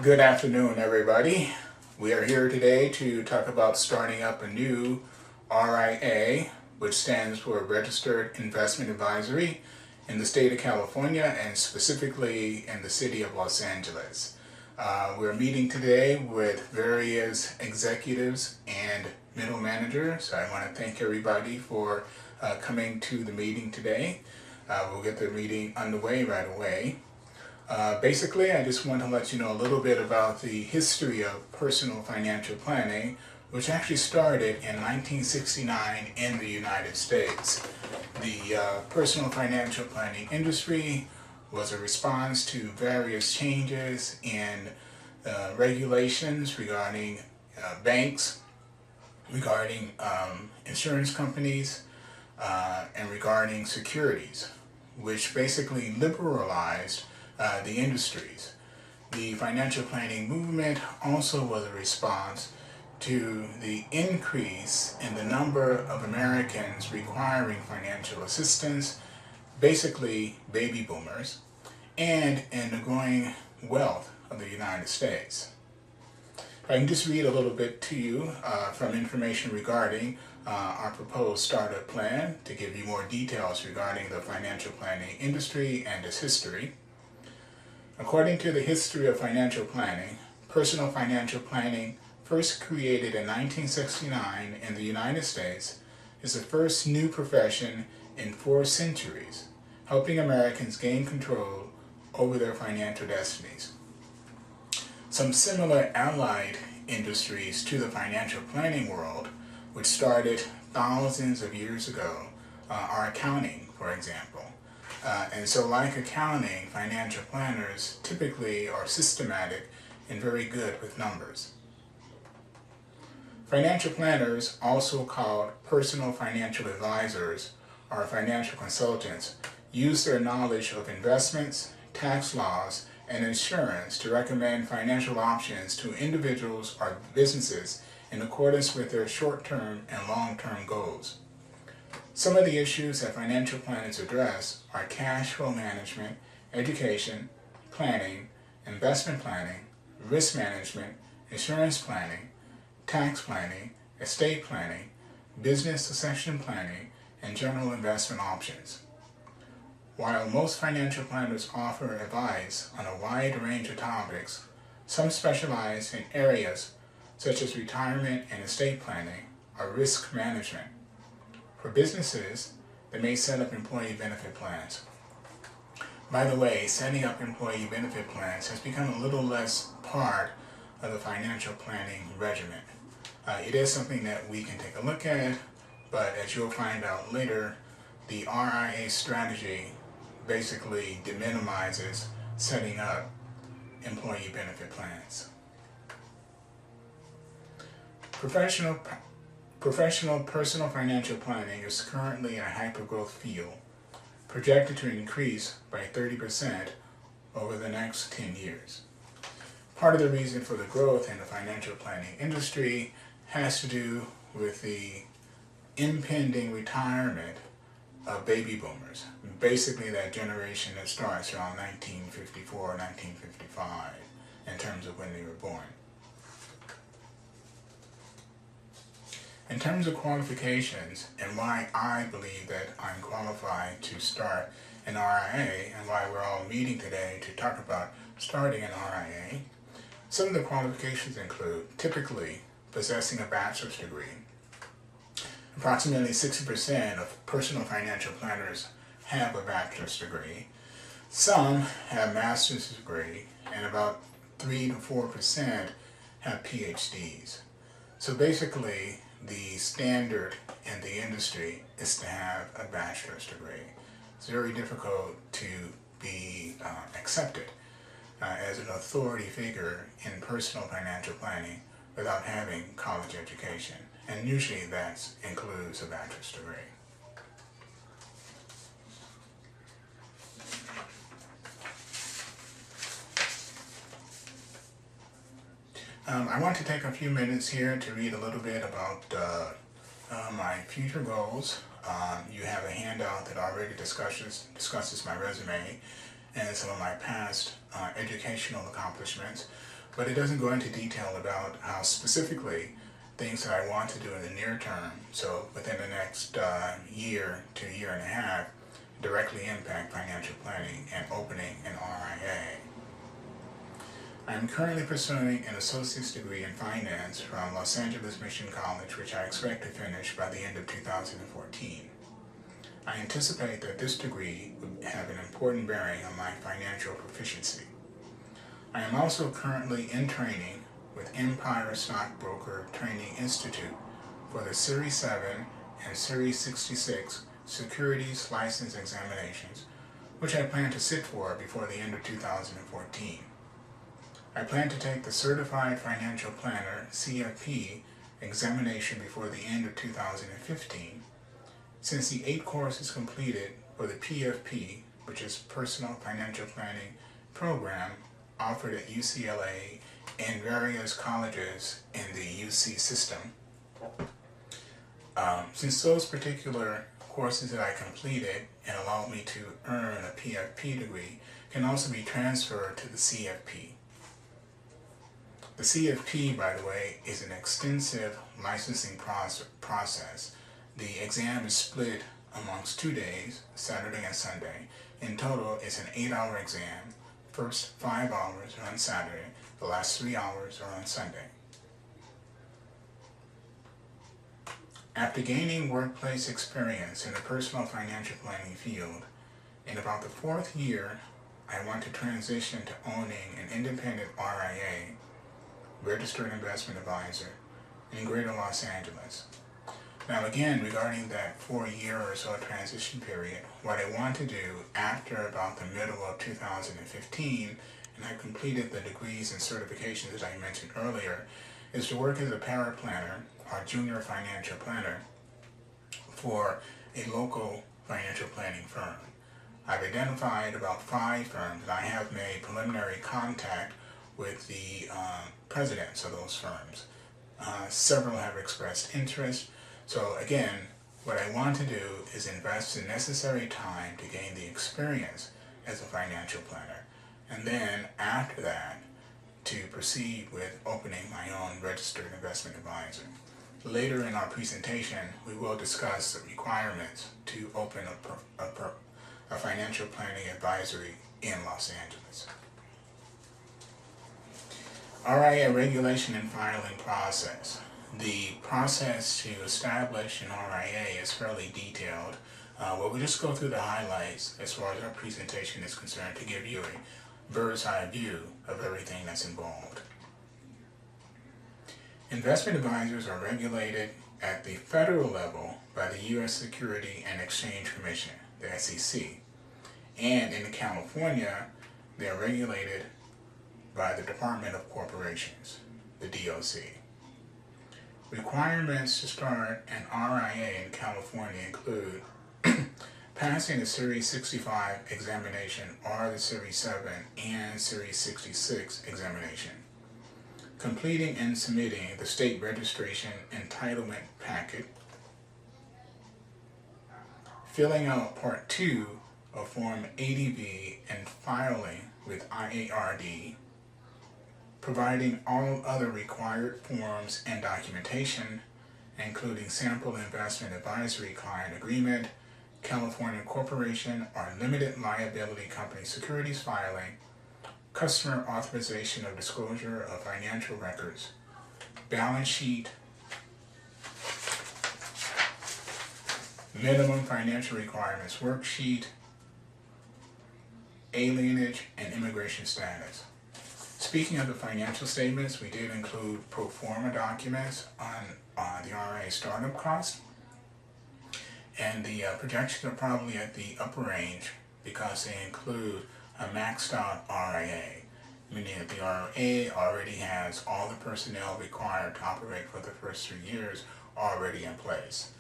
Good afternoon, everybody. We are here today to talk about starting up a new RIA, which stands for Registered Investment Advisory, in the state of California and specifically in the city of Los Angeles. We're meeting today with various executives and middle managers. I want to thank everybody for coming to the meeting today. We'll get the meeting underway right away. Basically, I just want to let you know a little bit about the history of personal financial planning, which actually started in 1969 in the United States. The personal financial planning industry was a response to various changes in regulations regarding banks, regarding insurance companies, and regarding securities, which basically liberalized the industries. The financial planning movement also was a response to the increase in the number of Americans requiring financial assistance, basically baby boomers, and in the growing wealth of the United States. I can just read a little bit to you from information regarding our proposed startup plan to give you more details regarding the financial planning industry and its history. According to the history of financial planning, personal financial planning, first created in 1969 in the United States, is the first new profession in 4 centuries, helping Americans gain control over their financial destinies. Some similar allied industries to the financial planning world, which started thousands of years ago, are accounting, for example. And so like accounting, financial planners typically are systematic and very good with numbers. Financial planners, also called personal financial advisors or financial consultants, use their knowledge of investments, tax laws, and insurance to recommend financial options to individuals or businesses in accordance with their short-term and long-term goals. Some of the issues that financial planners address are cash flow management, education, planning, investment planning, risk management, insurance planning, tax planning, estate planning, business succession planning, and general investment options. While most financial planners offer advice on a wide range of topics, some specialize in areas such as retirement and estate planning or risk management. For businesses, they may set up employee benefit plans. By the way, setting up employee benefit plans has become a little less part of the financial planning regimen. It is something that we can take a look at, but as you'll find out later, the RIA strategy basically deminimizes setting up employee benefit plans. Professional personal financial planning is currently a hyper-growth field, projected to increase by 30% over the next 10 years. Part of the reason for the growth in the financial planning industry has to do with the impending retirement of baby boomers, basically that generation that starts around 1954, 1955 in terms of when they were born. In terms of qualifications and why I believe that I'm qualified to start an RIA and why we're all meeting today to talk about starting an RIA, some of the qualifications include typically possessing a bachelor's degree. Approximately 60% of personal financial planners have a bachelor's degree. Some have master's degree, and about 3 to 4% have PhDs. So basically, the standard in the industry is to have a bachelor's degree. It's very difficult to be accepted as an authority figure in personal financial planning without having college education, and usually that includes a bachelor's degree. I want to take a few minutes here to read a little bit about my future goals. You have a handout that already discusses my resume and some of my past educational accomplishments. but it doesn't go into detail about how specifically things that I want to do in the near term, so within the next year to year and a half, directly impact financial planning and opening an RIA. I am currently pursuing an associate's degree in finance from Los Angeles Mission College, which I expect to finish by the end of 2014. I anticipate that this degree would have an important bearing on my financial proficiency. I am also currently in training with Empire Stockbroker Training Institute for the Series 7 and Series 66 Securities License Examinations, which I plan to sit for before the end of 2014. I plan to take the Certified Financial Planner CFP examination before the end of 2015. Since the 8 courses completed for the PFP, which is Personal Financial Planning Program, offered at UCLA and various colleges in the UC system. Since those particular courses that I completed and allowed me to earn a PFP degree can also be transferred to the CFP. The CFP, by the way, is an extensive licensing process. The exam is split amongst 2 days, Saturday and Sunday. In total, it's an 8-hour exam. First 5 hours are on Saturday, the last 3 hours are on Sunday. After gaining workplace experience in the personal financial planning field, in about the 4th year, I want to transition to owning an independent RIA, Registered Investment Advisor, in Greater Los Angeles. Now again, regarding that 4-year or so transition period, what I want to do after about the middle of 2015, and I've completed the degrees and certifications that I mentioned earlier, is to work as a paraplanner or junior financial planner for a local financial planning firm. I've identified about 5 firms, and I have made preliminary contact with the presidents of those firms. Several have expressed interest. So again, what I want to do is invest the necessary time to gain the experience as a financial planner, and then after that to proceed with opening my own registered investment advisor. Later in our presentation, we will discuss the requirements to open a financial planning advisory in Los Angeles. RIA regulation and filing process. The process to establish an RIA is fairly detailed. We'll just go through the highlights as far as our presentation is concerned to give you a bird's eye view of everything that's involved. Investment advisors are regulated at the federal level by the U.S. Securities and Exchange Commission, the SEC, and in California, they are regulated by the Department of Corporations, the DOC. Requirements to start an RIA in California include passing the Series 65 examination or the Series 7 and Series 66 examination, completing and submitting the state registration entitlement packet, filling out Part 2 of Form ADV and filing with IARD, providing all other required forms and documentation, including sample investment advisory client agreement, California corporation or limited liability company securities filing, customer authorization of disclosure of financial records, balance sheet, minimum financial requirements worksheet, alienage, and immigration status. Speaking of the financial statements, we did include pro forma documents on the RIA startup cost, and the projections are probably at the upper range because they include a maxed out RIA, meaning that the RIA already has all the personnel required to operate for the first 3 years already in place.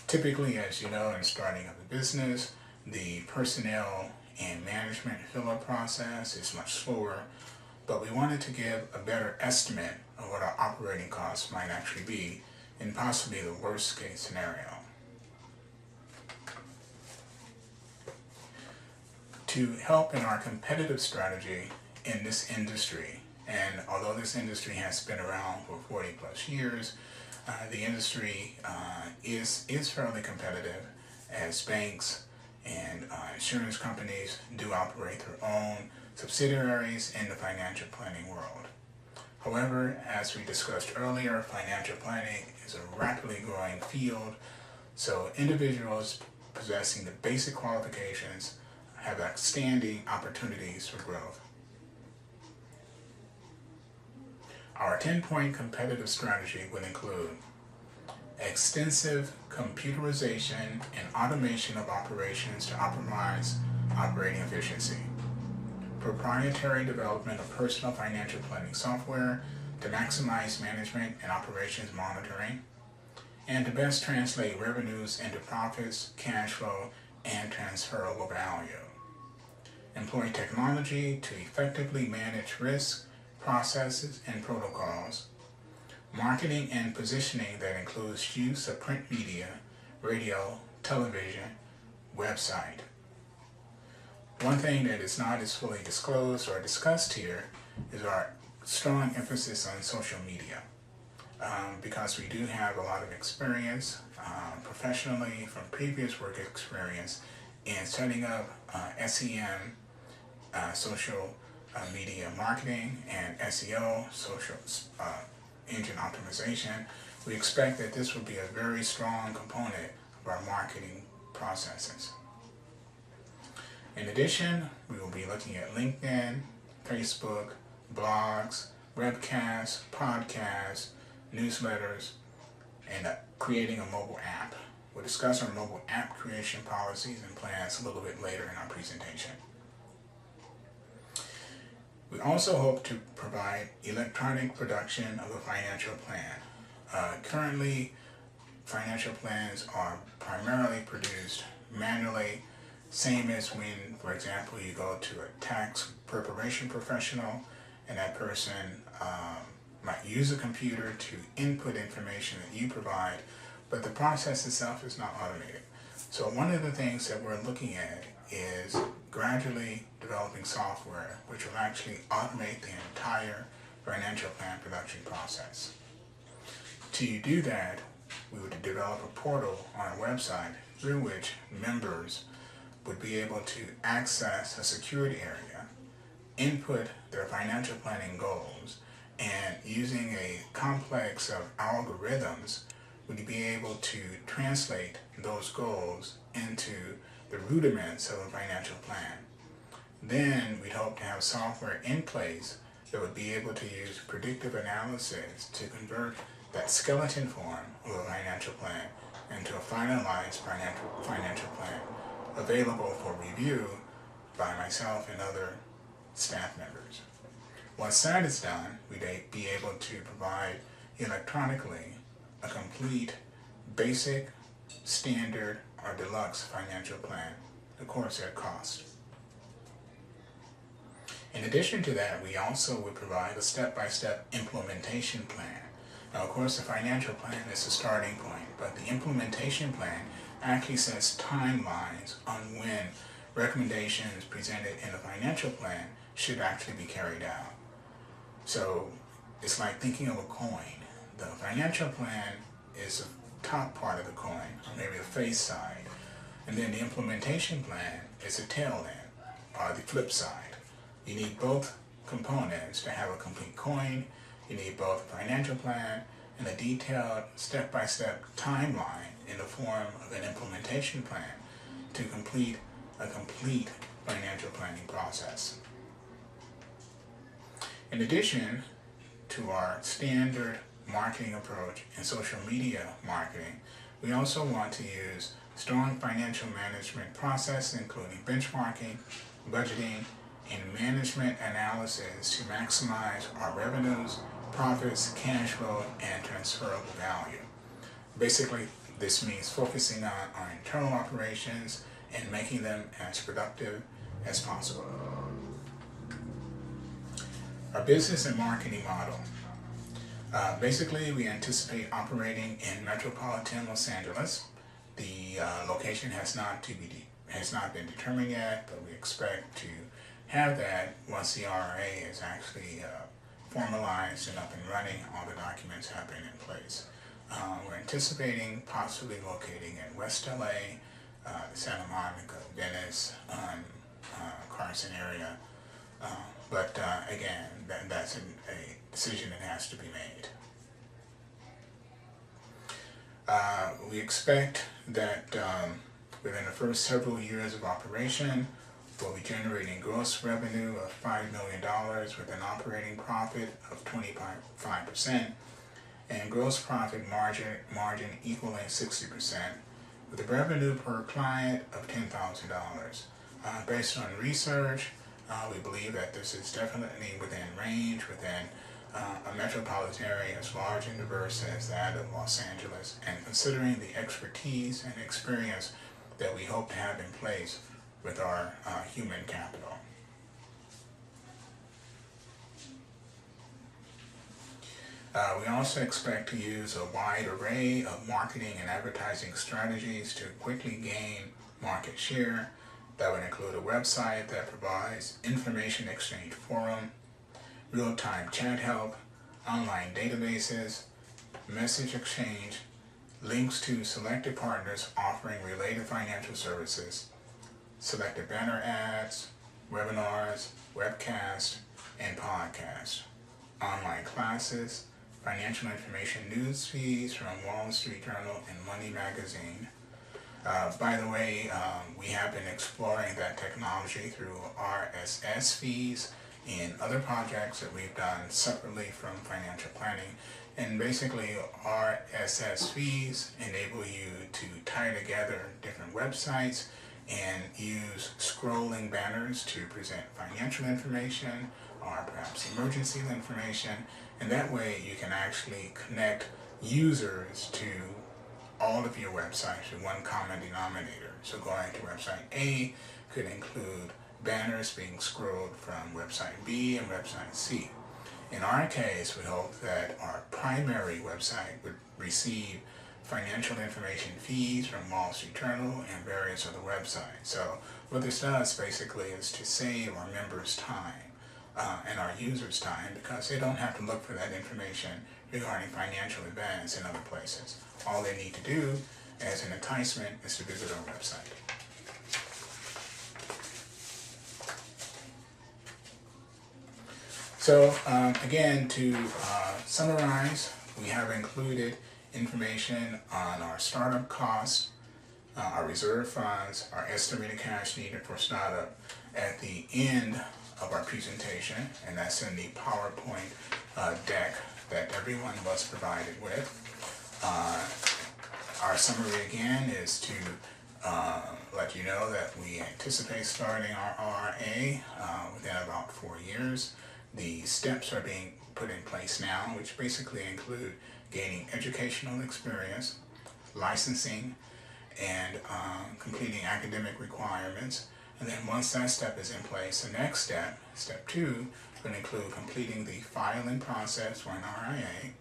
Typically, as you know, in starting up a business, the personnel and management fill-up process is much slower, but we wanted to give a better estimate of what our operating costs might actually be in possibly the worst case scenario. To help in our competitive strategy in this industry And although this industry has been around for 40 plus years, the industry is fairly competitive, as banks and insurance companies do operate their own subsidiaries in the financial planning world. However, as we discussed earlier, financial planning is a rapidly growing field, so individuals possessing the basic qualifications have outstanding opportunities for growth. Our 10-point competitive strategy would include extensive computerization and automation of operations to optimize operating efficiency, proprietary development of personal financial planning software to maximize management and operations monitoring, and to best translate revenues into profits, cash flow, and transferable value. Employ technology to effectively manage risk, processes, and protocols. Marketing and positioning that includes use of print media, radio, television, website. One thing that is not as fully disclosed or discussed here is our strong emphasis on social media. Because we do have a lot of experience professionally from previous work experience in setting up SEM, social media marketing, and SEO, social engine optimization, we expect that this will be a very strong component of our marketing processes. In addition, we will be looking at LinkedIn, Facebook, blogs, webcasts, podcasts, newsletters, and creating a mobile app. We'll discuss our mobile app creation policies and plans a little bit later in our presentation. We also hope to provide electronic production of a financial plan. Currently, financial plans are primarily produced manually, same as when, for example, you go to a tax preparation professional and that person might use a computer to input information that you provide, but the process itself is not automated. So one of the things that we're looking at is gradually developing software which will actually automate the entire financial plan production process. To do that, we would develop a portal on our website through which members would be able to access a secured area, input their financial planning goals, and using a complex of algorithms, would be able to translate those goals into the rudiments of a financial plan. Then we'd hope to have software in place that would be able to use predictive analysis to convert that skeleton form of a financial plan into a finalized financial plan available for review by myself and other staff members. Once that is done, we'd be able to provide electronically a complete, basic, standard, or deluxe financial plan, of course at cost. In addition to that, we also would provide a step-by-step implementation plan. Now, of course, the financial plan is the starting point, but the implementation plan actually sets timelines on when recommendations presented in the financial plan should actually be carried out. So it's like thinking of a coin. The financial plan is the top part of the coin, or maybe the face side, and then the implementation plan is the tail end, or the flip side. You need both components to have a complete coin. You need both a financial plan and a detailed step-by-step timeline in the form of an implementation plan to complete a complete financial planning process. In addition to our standard marketing approach in social media marketing, we also want to use strong financial management process, including benchmarking, budgeting, and management analysis to maximize our revenues, profits, cash flow, and transferable value. Basically, this means focusing on our internal operations and making them as productive as possible. Our business and marketing model. Basically, we anticipate operating in metropolitan Los Angeles. The location has not been determined yet, but we expect to have that once the RRA is actually formalized and up and running. All the documents have been in place. We're anticipating possibly locating in West LA, Santa Monica, Venice, Carson area. But again, that's a decision that has to be made. We expect that within the first several years of operation, we'll be generating gross revenue of $5 million with an operating profit of 25% and gross profit margin equaling 60%, with a revenue per client of $10,000. Based on research, we believe that this is definitely within range, within a metropolitan area as large and diverse as that of Los Angeles, and considering the expertise and experience that we hope to have in place with our human capital. We also expect to use a wide array of marketing and advertising strategies to quickly gain market share. That would include a website that provides information exchange forum, real-time chat help, online databases, message exchange, links to selected partners offering related financial services, selected banner ads, webinars, webcasts, and podcasts, online classes, financial information news feeds from Wall Street Journal and Money Magazine. By the way, we have been exploring that technology through RSS feeds in other projects that we've done separately from financial planning. And basically, RSS feeds enable you to tie together different websites and use scrolling banners to present financial information or perhaps emergency information. And that way you can actually connect users to all of your websites with one common denominator. So going to website A could include banners being scrolled from website B and website C. In our case, we hope that our primary website would receive financial information feeds from Wall Street Journal and various other websites. So what this does basically is to save our members' time and our users' time, because they don't have to look for that information regarding financial events in other places. All they need to do as an enticement is to visit our website. So again, to summarize, we have included information on our startup costs, our reserve funds, our estimated cash needed for startup at the end of our presentation, and that's in the PowerPoint deck that everyone was provided with. Our summary again is to let you know that we anticipate starting our RIA within about 4 years. The steps are being put in place now, which basically include gaining educational experience, licensing, and completing academic requirements. And then once that step is in place, the next step, step 2, will include completing the filing process for an RIA,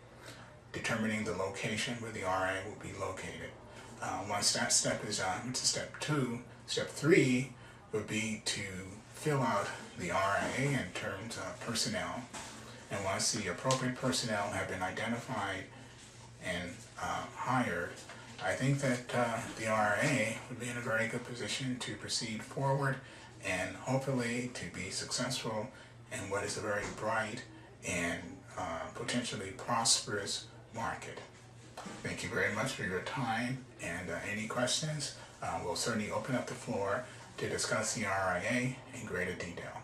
determining the location where the RIA will be located. Once that step is done, which is step 2, step 3 would be to fill out the RIA in terms of personnel. And once the appropriate personnel have been identified and hired, I think that the RIA would be in a very good position to proceed forward and hopefully to be successful in what is a very bright and potentially prosperous market. Thank you very much for your time, and any questions, we'll certainly open up the floor to discuss the RIA in greater detail.